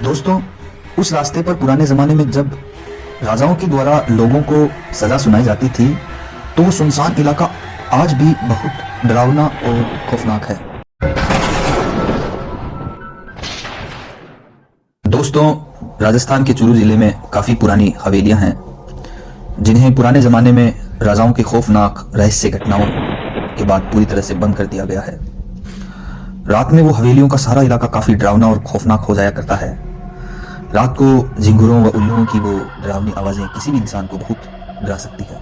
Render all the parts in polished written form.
दोस्तों, उस रास्ते पर पुराने जमाने में जब राजाओं के द्वारा लोगों को सजा सुनाई जाती थी तो वो सुनसान इलाका आज भी बहुत डरावना और खौफनाक है। दोस्तों, राजस्थान के चूरू जिले में काफी पुरानी हवेलियां हैं जिन्हें पुराने जमाने में राजाओं के खौफनाक रहस्य घटनाओं के बाद पूरी तरह से बंद कर दिया गया है। रात में वो हवेलियों का सारा इलाका काफी डरावना और खौफनाक हो जाया करता है। रात को झिंगुरों व उल्लुओं की वो डरावनी आवाजें किसी भी इंसान को बहुत डरा सकती है।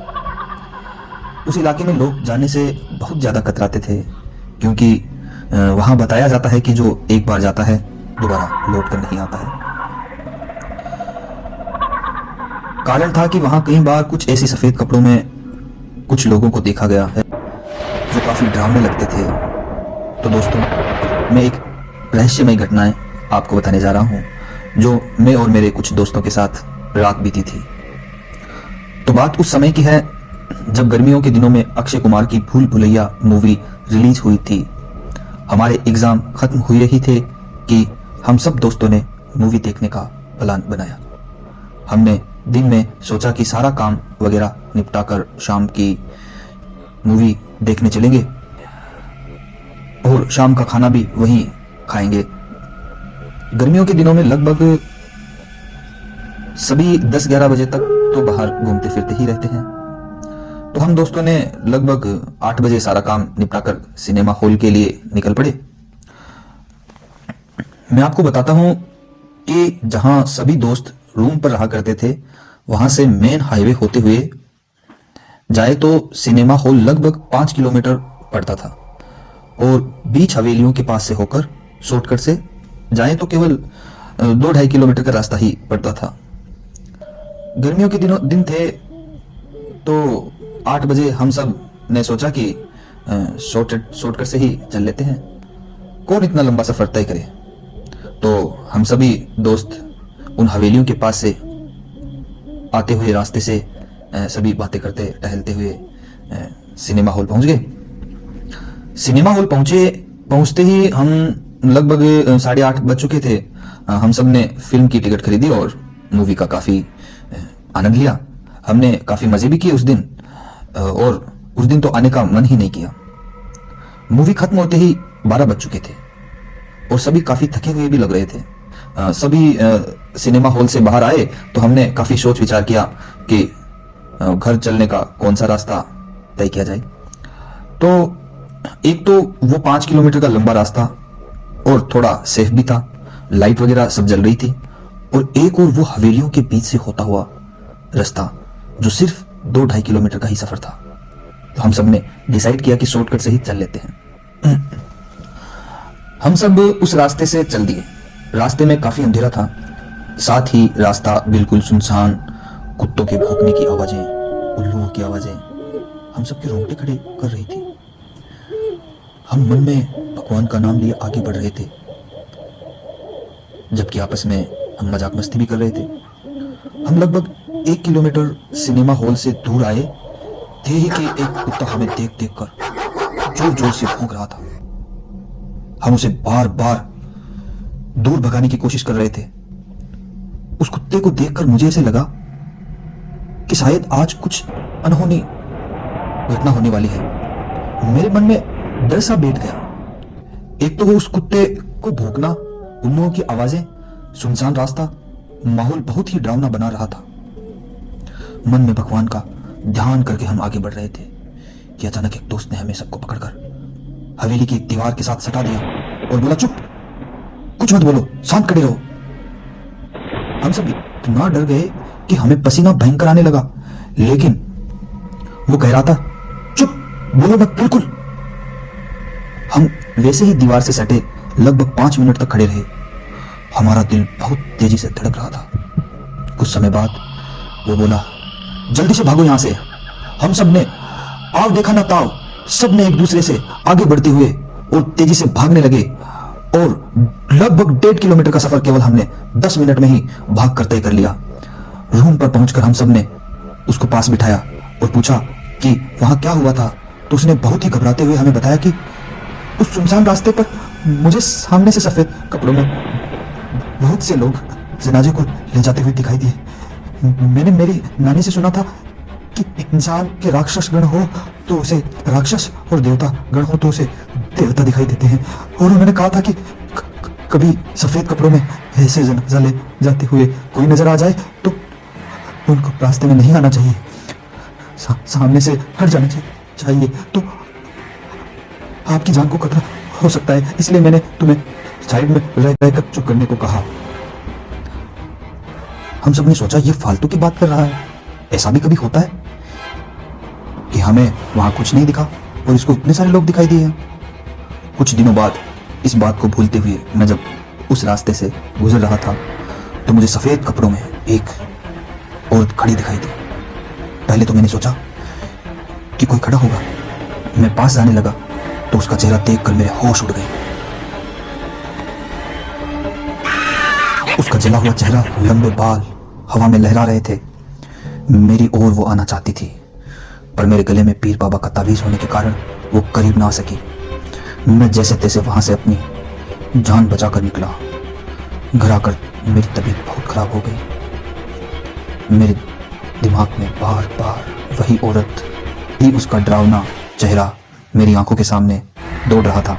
उस इलाके में लोग जाने से बहुत ज्यादा कतराते थे क्योंकि वहां बताया जाता है कि जो एक बार जाता है दोबारा लौट कर नहीं आता है। कारण था कि वहां कई बार कुछ ऐसे सफेद कपड़ों में कुछ लोगों को देखा गया है जो काफी डरावने लगते थे। तो दोस्तों, मैं एक रहस्यमय घटनाएं आपको बताने जा रहा हूं जो मैं और मेरे कुछ दोस्तों के साथ रात बीती थी। तो बात उस समय की है जब गर्मियों के दिनों में अक्षय कुमार की भूल भुलैया मूवी रिलीज हुई थी। हमारे एग्जाम खत्म हुए रही थे कि हम सब दोस्तों ने मूवी देखने का प्लान बनाया। हमने दिन में सोचा कि सारा काम वगैरह निपटाकर शाम की मूवी देखने चलेंगे और शाम का खाना भी वहीं खाएंगे। गर्मियों के दिनों में लगभग सभी 10-11 बजे तक तो बाहर घूमते फिरते ही रहते हैं। तो हम दोस्तों ने लगभग 8 बजे सारा काम निपटाकर सिनेमा हॉल के लिए निकल पड़े। मैं आपको बताता हूं कि जहां सभी दोस्त रूम पर रहा करते थे वहां से मेन हाईवे होते हुए जाए तो सिनेमा हॉल लगभग 5 किलोमीटर पड़ता था और बीच हवेलियों के पास से होकर शॉर्टकट से जाए तो केवल 2-2.5 किलोमीटर का रास्ता ही पड़ता था। गर्मियों के दिन थे तो 8 बजे हम सब ने सोचा कि शॉर्टकट से ही चल लेते हैं, कौन इतना लंबा सफर तय करे। तो हम सभी दोस्त उन हवेलियों के पास से आते हुए रास्ते से सभी बातें करते टहलते हुए सिनेमा हॉल पहुंच गए। सिनेमा हॉल पहुंचते ही हम लगभग 8:30 बज चुके थे। हम सब ने फिल्म की टिकट खरीदी और मूवी का काफी आनंद लिया। हमने काफी मजे भी किए उस दिन और उस दिन तो आने का मन ही नहीं किया। मूवी खत्म होते ही 12 बज चुके थे और सभी काफी थके हुए भी लग रहे थे। सभी सिनेमा हॉल से बाहर आए तो हमने काफी सोच विचार किया कि घर चलने का कौन सा रास्ता तय किया जाए। तो एक तो वो 5 किलोमीटर का लंबा रास्ता और थोड़ा सेफ भी था, लाइट वगैरह सब जल रही थी, और एक और वो हवेलियों के बीच से होता हुआ रास्ता जो सिर्फ 2-2.5 किलोमीटर का ही सफर था। तो हम सब ने डिसाइड किया कि शॉर्टकट से ही चल लेते हैं। हम सब उस रास्ते से चल दिए। रास्ते में काफी अंधेरा था, साथ ही रास्ता बिल्कुल सुनसान, कुत्तों के भौंकने की आवाजें, उल्लुओं की आवाजें हम सबके रोंगटे खड़े कर रही थी। हम मन में भगवान का नाम लिए आगे बढ़ रहे थे जबकि आपस में हम मजाक मस्ती भी कर रहे थे। हम लगभग 1 किलोमीटर सिनेमा हॉल से दूर आए थे ही कि एक कुत्ता हमें देख देख कर जोर जोर से भौंक रहा था। हम उसे बार बार दूर भगाने की कोशिश कर रहे थे। उस कुत्ते को देखकर मुझे ऐसे लगा कि शायद आज कुछ अनहोनी घटना होने वाली है। मेरे मन में डर सा बैठ गया। एक तो वो उस कुत्ते को भौंकना, उल्लुओं की आवाजें, सुनसान रास्ता, माहौल बहुत ही डरावना बना रहा था। मन में भगवान का ध्यान करके हम आगे बढ़ रहे थे कि अचानक एक दोस्त ने हमें सबको पकड़कर हवेली की दीवार के साथ सटा दिया और बोला, चुप, कुछ मत बोलो, शांत खड़े रहो। हम सब इतना डर गए कि हमें पसीना भयंकर आने लगा, लेकिन वो कह रहा था, चुप, बोलो मत, बिल्कुल। हम वैसे ही दीवार से सटे लगभग 5 मिनट तक खड़े रहे। हमारा दिल बहुत तेजी से धड़क रहा था। कुछ समय बाद वो बोला, जल्दी से भागो यहां से। हम सब ने आओ देखा ना ताओ, सब ने एक दूसरे से आगे बढ़ते हुए और तेजी से भागने लगे और लगभग 1.5 किलोमीटर का सफर केवल हमने 10 मिनट में ही भाग कर तय कर लिया। रूम पर पहुंचकर हम सब ने उसको पास बिठाया और पूछा कि वहां क्या हुआ था। तो उसने बहुत ही घबराते हुए हमें बताया कि उस सुनसान रास्ते पर मुझे सामने से सफेद कपड़ों में बहुत से लोग जनाजे को ले जाते हुए दिखाई दिए। मैंने मेरी नानी से सुना था कि इंसान के राक्षस गण हो तो उसे राक्षस और देवता गण हो तो उसे देवता दिखाई देते हैं। और उन्होंने कहा था कि कभी सफेद कपड़ों में ऐसे जनाजा ले जाते हुए कोई नजर आ जाए तो उनको रास्ते में नहीं आना चाहिए, सामने से हट जाना चाहिए, तो आपकी जान को खतरा हो सकता है, इसलिए मैंने तुम्हें साइड में रहकर चुप करने को कहा। हम सबने सोचा ये फालतू की बात कर रहा है। ऐसा भी कभी होता है कि हमें वहां कुछ नहीं दिखा और इसको इतने सारे लोग दिखाई दिए। कुछ दिनों बाद इस बात को भूलते हुए मैं जब उस रास्ते से गुजर रहा था तो मुझे सफेद कपड़ों में एक औरत खड़ी दिखाई दी। पहले तो मैंने सोचा कि कोई खड़ा होगा। मैं पास जाने लगा तो उसका चेहरा देखकर मेरे होश उड़ गए। उसका जला हुआ चेहरा, लंबे बाल हवा में लहरा रहे थे। मेरी ओर वो आना चाहती थी पर मेरे गले में पीर बाबा का तावीज होने के कारण वो करीब ना आ सकी। मैं जैसे तैसे वहां से अपनी जान बचाकर निकला। घर आकर मेरी तबीयत बहुत खराब हो गई। मेरे दिमाग में बार बार वही औरत ही, उसका डरावना चेहरा मेरी आंखों के सामने दौड़ रहा था।